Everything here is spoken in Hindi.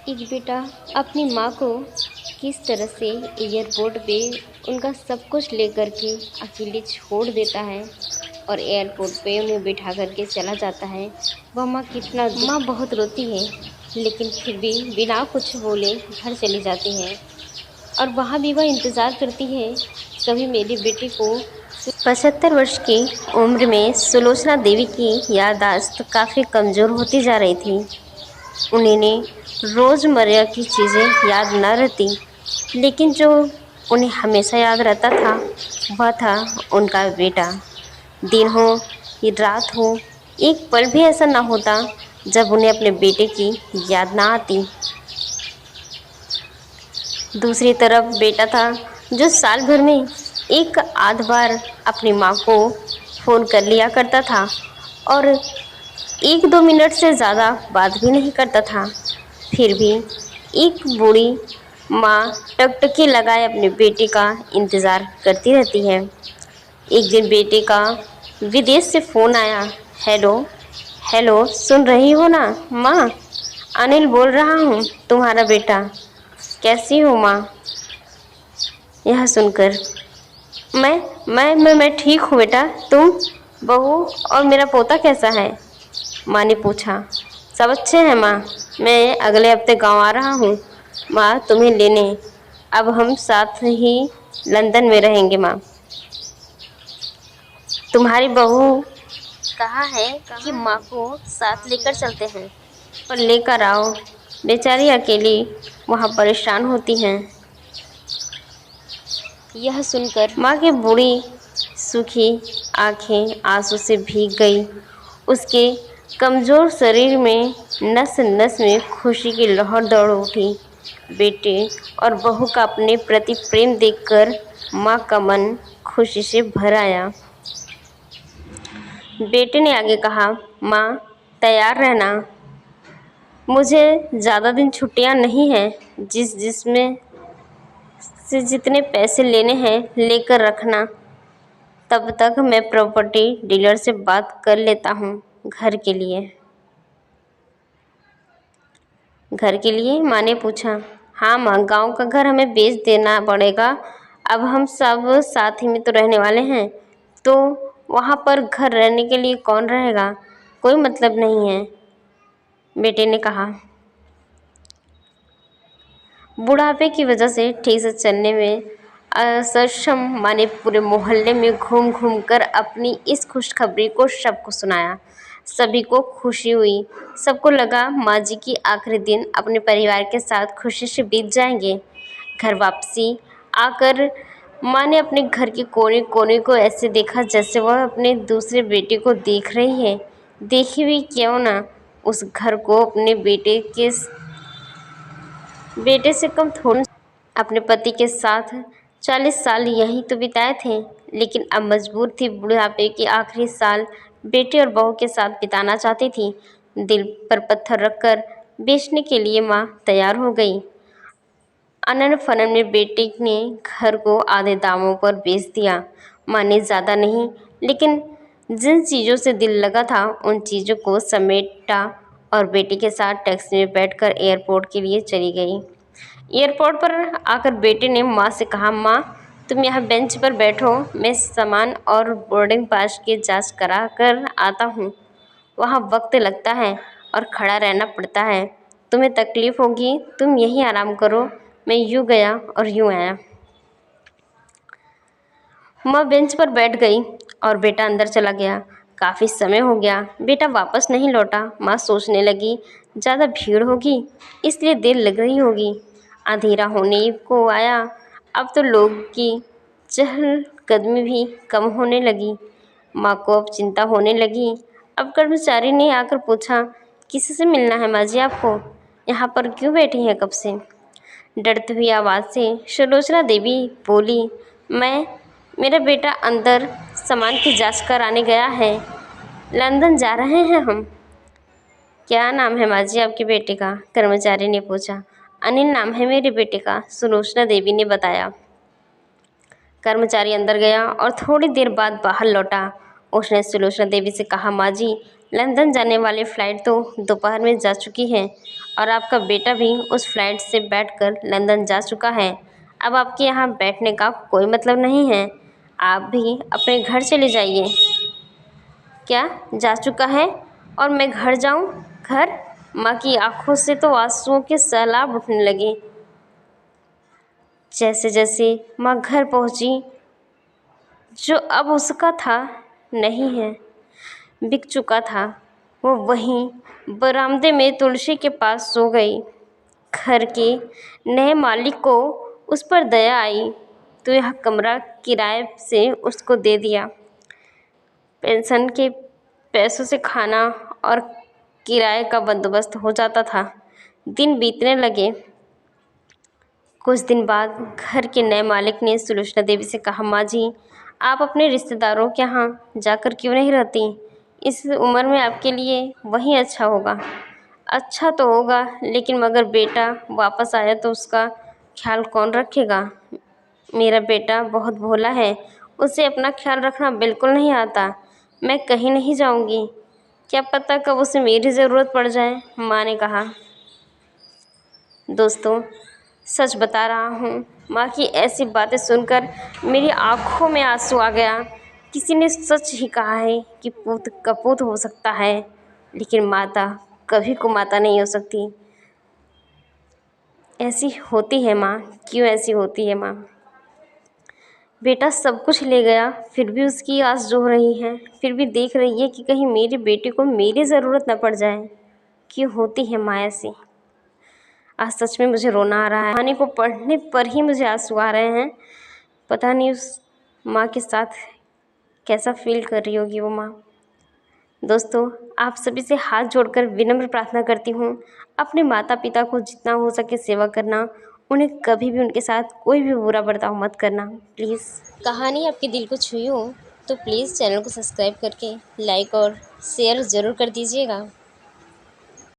एक बेटा अपनी माँ को किस तरह से एयरपोर्ट पे उनका सब कुछ लेकर के अकेले छोड़ देता है और एयरपोर्ट पे उन्हें बिठा करके चला जाता है। वह माँ बहुत रोती है, लेकिन फिर भी बिना कुछ बोले घर चली जाती है। और वहाँ भी वह इंतज़ार करती है कभी मेरे बेटे को। 75 वर्ष की उम्र में सुलोचना देवी की याददाश्त काफ़ी कमज़ोर होती जा रही थी। उन्हें रोज़मर्रा की चीज़ें याद न रहती, लेकिन जो उन्हें हमेशा याद रहता था वह था उनका बेटा। दिन हो या रात हो, एक पल भी ऐसा ना होता जब उन्हें अपने बेटे की याद ना आती। दूसरी तरफ बेटा था जो साल भर में एक आध बार अपनी माँ को फ़ोन कर लिया करता था और 1-2 मिनट से ज़्यादा बात भी नहीं करता था। फिर भी एक बूढ़ी माँ टकटकी लगाए अपने बेटे का इंतज़ार करती रहती है। एक दिन बेटे का विदेश से फ़ोन आया। हेलो हेलो, सुन रही हो ना माँ? अनिल बोल रहा हूँ, तुम्हारा बेटा। कैसी हो माँ? यह सुनकर मैं ठीक हूँ बेटा। तुम, बहू और मेरा पोता कैसा है? माँ ने पूछा। सब अच्छे हैं माँ। मैं अगले हफ्ते गांव आ रहा हूँ माँ तुम्हें लेने। अब हम साथ ही लंदन में रहेंगे माँ। तुम्हारी बहू कहा है कि माँ को साथ लेकर चलते हैं, पर लेकर आओ। बेचारी अकेली वहाँ परेशान होती हैं। यह सुनकर माँ की बूढ़ी सूखी आंखें आंसू से भीग गई। उसके कमज़ोर शरीर में नस नस में खुशी की लहर दौड़ उठी। बेटे और बहू का अपने प्रति प्रेम देखकर माँ का मन खुशी से भर आया। बेटे ने आगे कहा, माँ तैयार रहना। मुझे ज़्यादा दिन छुट्टियाँ नहीं हैं। जिसमें से जितने पैसे लेने हैं लेकर रखना। तब तक मैं प्रॉपर्टी डीलर से बात कर लेता हूँ घर के लिए। घर के लिए? माँ ने पूछा। हाँ माँ, गांव का घर हमें बेच देना पड़ेगा। अब हम सब साथ ही में तो रहने वाले हैं, तो वहाँ पर घर रहने के लिए कौन रहेगा? कोई मतलब नहीं है, बेटे ने कहा। बुढ़ापे की वजह से ठीक से चलने में असक्षम माँ ने पूरे मोहल्ले में घूम घूम कर अपनी इस खुशखबरी को सबको सुनाया। सभी को खुशी हुई। सबको लगा माँ जी की आखिरी दिन अपने परिवार के साथ खुशी से बीत जाएंगे। घर वापसी आकर माँ ने अपने घर के कोने कोने को ऐसे देखा जैसे वह अपने दूसरे बेटे को देख रही है। देखी हुई क्यों ना, उस घर को अपने बेटे से कम थोड़ी। अपने पति के साथ 40 साल यहीं तो बिताए थे, लेकिन अब मजबूर थी बुढ़ापे के आखिरी साल बेटे और बहू के साथ बिताना चाहती थी। दिल पर पत्थर रखकर बेचने के लिए माँ तैयार हो गई। अनन फनन में बेटे ने घर को आधे दामों पर बेच दिया। माँ ने ज़्यादा नहीं, लेकिन जिन चीज़ों से दिल लगा था उन चीज़ों को समेटा और बेटे के साथ टैक्सी में बैठकर एयरपोर्ट के लिए चली गई। एयरपोर्ट पर आकर बेटे ने माँ से कहा, माँ तुम यहाँ बेंच पर बैठो, मैं सामान और बोर्डिंग पास की जांच करा कर आता हूँ। वहाँ वक्त लगता है और खड़ा रहना पड़ता है। तुम्हें तकलीफ़ होगी, तुम यहीं आराम करो। मैं यूँ गया और यूँ आया। माँ बेंच पर बैठ गई और बेटा अंदर चला गया। काफ़ी समय हो गया, बेटा वापस नहीं लौटा। माँ सोचने लगी, ज़्यादा भीड़ होगी इसलिए देर लग रही होगी। अंधेरा होने को आया, अब तो लोग की चहलकदमी भी कम होने लगी। माँ को अब चिंता होने लगी। अब कर्मचारी ने आकर पूछा, किसी से मिलना है माँ जी आपको? यहाँ पर क्यों बैठी हैं कब से? डरती हुई आवाज़ से सुलोचना देवी बोली, मेरा बेटा अंदर सामान की जांच कराने गया है। लंदन जा रहे हैं हम। क्या नाम है माँ जी आपके बेटे का? कर्मचारी ने पूछा। अनिल नाम है मेरे बेटे का, सुलोचना देवी ने बताया। कर्मचारी अंदर गया और थोड़ी देर बाद बाहर लौटा। उसने सुलोचना देवी से कहा, माँ जी लंदन जाने वाली फ़्लाइट तो दोपहर में जा चुकी है और आपका बेटा भी उस फ्लाइट से बैठकर लंदन जा चुका है। अब आपके यहाँ बैठने का कोई मतलब नहीं है। आप भी अपने घर चले जाइए। क्या जा चुका है और मैं घर जाऊँ? घर? माँ की आंखों से तो आंसुओं के सैलाब उठने लगे। जैसे जैसे माँ घर पहुँची, जो अब उसका था नहीं है, बिक चुका था, वो वहीं बरामदे में तुलसी के पास सो गई। घर के नए मालिक को उस पर दया आई तो यह कमरा किराए से उसको दे दिया। पेंशन के पैसों से खाना और किराए का बंदोबस्त हो जाता था। दिन बीतने लगे। कुछ दिन बाद घर के नए मालिक ने सुलोचना देवी से कहा, माँ जी, आप अपने रिश्तेदारों के यहाँ जाकर क्यों नहीं रहती? इस उम्र में आपके लिए वही अच्छा होगा। अच्छा तो होगा, लेकिन मगर बेटा वापस आया तो उसका ख्याल कौन रखेगा? मेरा बेटा बहुत भोला है, उसे अपना ख्याल रखना बिल्कुल नहीं आता। मैं कहीं नहीं जाऊंगी, क्या पता कब उसे मेरी ज़रूरत पड़ जाए, माँ ने कहा। दोस्तों, सच बता रहा हूँ, माँ की ऐसी बातें सुनकर मेरी आंखों में आंसू आ गया। किसी ने सच ही कहा है कि पूत कपूत हो सकता है, लेकिन माता कभी को माता नहीं हो सकती। ऐसी होती है माँ, क्यों ऐसी होती है माँ? बेटा सब कुछ ले गया, फिर भी उसकी आस जो रही है, फिर भी देख रही है कि कहीं मेरे बेटे को मेरी ज़रूरत न पड़ जाए। क्यों होती है माँ ऐसी? आज सच में मुझे रोना आ रहा है। कहानी को पढ़ने पर ही मुझे आंसू आ रहे हैं। पता नहीं उस माँ के साथ कैसा फील कर रही होगी वो माँ। दोस्तों, आप सभी से हाथ जोड़कर विनम्र प्रार्थना करती हूँ, अपने माता पिता को जितना हो सके सेवा करना, उन्हें कभी भी उनके साथ कोई भी बुरा बर्ताव मत करना, प्लीज़। कहानी आपके दिल को छुई हो तो प्लीज़ चैनल को सब्सक्राइब करके लाइक और शेयर ज़रूर कर दीजिएगा।